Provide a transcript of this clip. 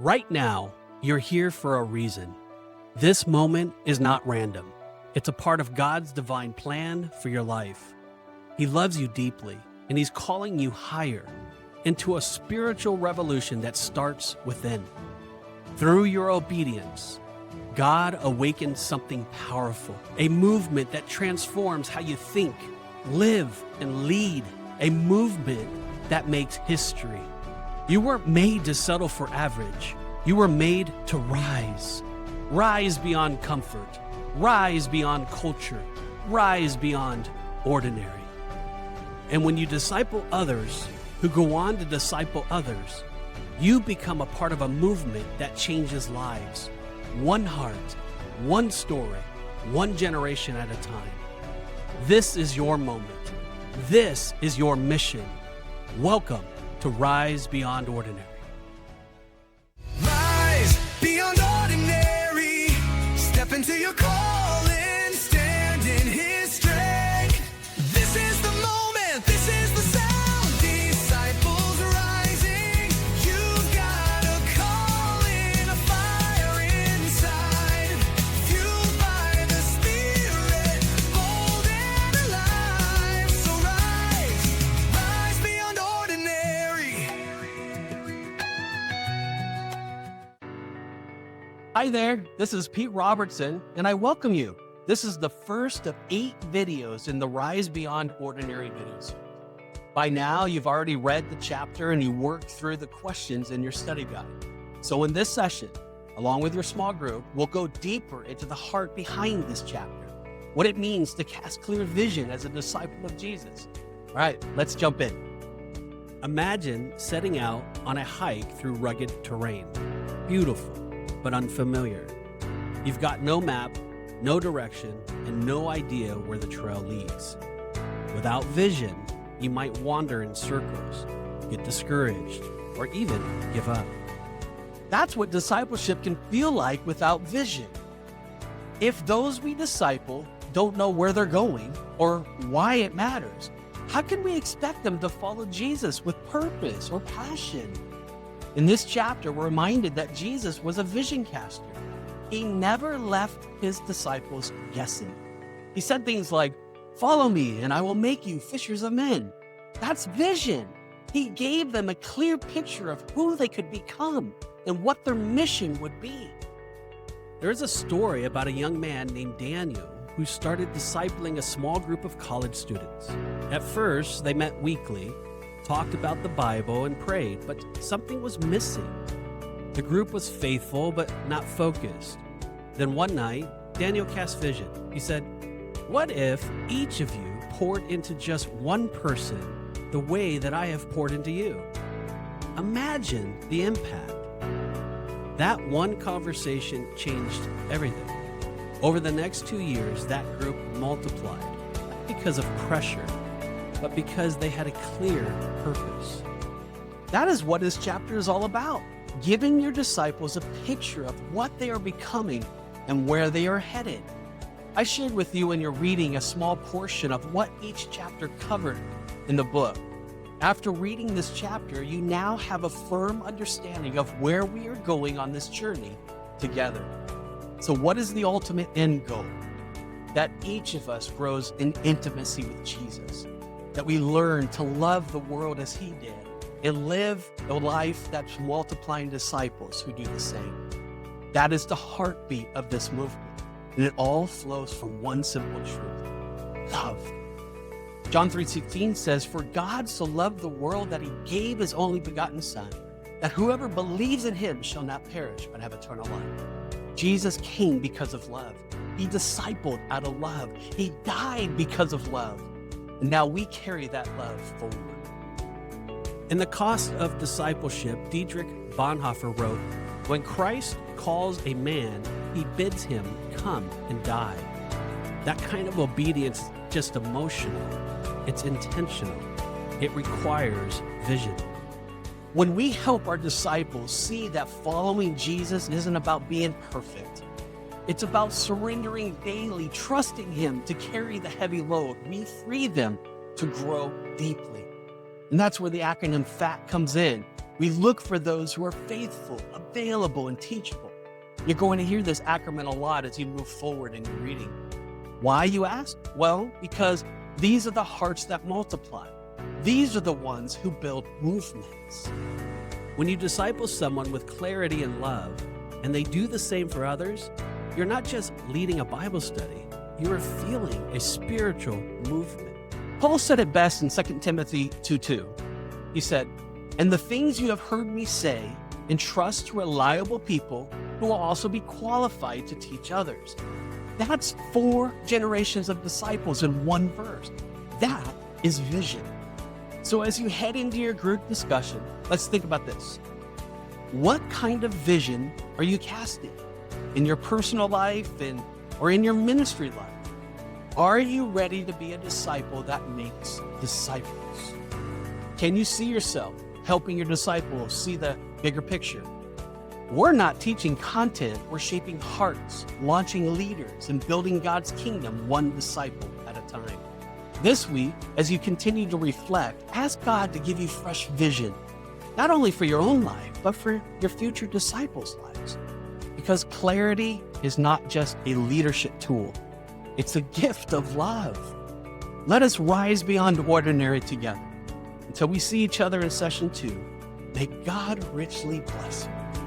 Right now, you're here for a reason. This moment is not random. It's a part of God's divine plan for your life. He loves you deeply, and He's calling you higher into a spiritual revolution that starts within. Through your obedience, God awakens something powerful, a movement that transforms how you think, live, and lead, a movement that makes history. You weren't made to settle for average. You were made to rise. Rise beyond comfort. Rise beyond culture. Rise beyond ordinary. And when you disciple others who go on to disciple others, you become a part of a movement that changes lives. One heart, one story, one generation at a time. This is your moment. This is your mission. Welcome to Rise Beyond Ordinary. Rise beyond ordinary. Step into your calling. Stand in His strength. This is the moment. This is the sound. Disciples rising. You've got a calling, a fire inside. Fueled by the Spirit, bold and alive. So rise beyond ordinary. Hi there, this is Pete Robertson, and I welcome you. This is the first of 8 videos in the Rise Beyond Ordinary videos. By now, you've already read the chapter and you worked through the questions in your study guide. So in this session, along with your small group, we'll go deeper into the heart behind this chapter, what it means to cast clear vision as a disciple of Jesus. All right, let's jump in. Imagine setting out on a hike through rugged terrain. Beautiful, but unfamiliar. You've got no map, no direction, and no idea where the trail leads. Without vision, you might wander in circles, get discouraged, or even give up. That's what discipleship can feel like without vision. If those we disciple don't know where they're going or why it matters, how can we expect them to follow Jesus with purpose or passion? In this chapter, we're reminded that Jesus was a vision caster. He never left His disciples guessing. He said things like, "Follow me and I will make you fishers of men." That's vision. He gave them a clear picture of who they could become and what their mission would be. There's a story about a young man named Daniel who started discipling a small group of college students. At first, they met weekly, talked about the Bible, and prayed, but something was missing. The group was faithful, but not focused. Then one night, Daniel cast vision. He said, "What if each of you poured into just one person the way that I have poured into you?" Imagine the impact. That one conversation changed everything. Over the next 2 years, that group multiplied, not because of pressure, but because they had a clear purpose. That is what this chapter is all about, giving your disciples a picture of what they are becoming and where they are headed. I shared with you in your reading a small portion of what each chapter covered in the book. After reading this chapter, you now have a firm understanding of where we are going on this journey together. So what is the ultimate end goal? That each of us grows in intimacy with Jesus, that we learn to love the world as He did and live a life that's multiplying disciples who do the same. That is the heartbeat of this movement, and it all flows from one simple truth: love. John 3:16 says, "For God so loved the world that He gave His only begotten Son, that whoever believes in Him shall not perish but have eternal life." Jesus came because of love. He discipled out of love. He died because of love. And now we carry that love forward. In The Cost of Discipleship, Dietrich Bonhoeffer wrote, "When Christ calls a man, He bids him come and die." That kind of obedience is just emotional. It's intentional. It requires vision. When we help our disciples see that following Jesus isn't about being perfect, it's about surrendering daily, trusting Him to carry the heavy load, we free them to grow deeply. And that's where the acronym FAT comes in. We look for those who are faithful, available, and teachable. You're going to hear this acronym a lot as you move forward in your reading. Why, you ask? Well, because these are the hearts that multiply. These are the ones who build movements. When you disciple someone with clarity and love, and they do the same for others, you're not just leading a Bible study, you are feeling a spiritual movement. Paul said it best in 2 Timothy 2:2. He said, "And the things you have heard me say, entrust to reliable people who will also be qualified to teach others." That's 4 generations of disciples in one verse. That is vision. So as you head into your group discussion, let's think about this. What kind of vision are you casting in your personal life or in your ministry life? Are you ready to be a disciple that makes disciples? Can you see yourself helping your disciples see the bigger picture? We're not teaching content, we're shaping hearts, launching leaders, and building God's kingdom one disciple at a time. This week, as you continue to reflect, ask God to give you fresh vision, not only for your own life, but for your future disciples' lives. Because clarity is not just a leadership tool, it's a gift of love. Let us rise beyond ordinary together. Until we see each other in session 2, may God richly bless you.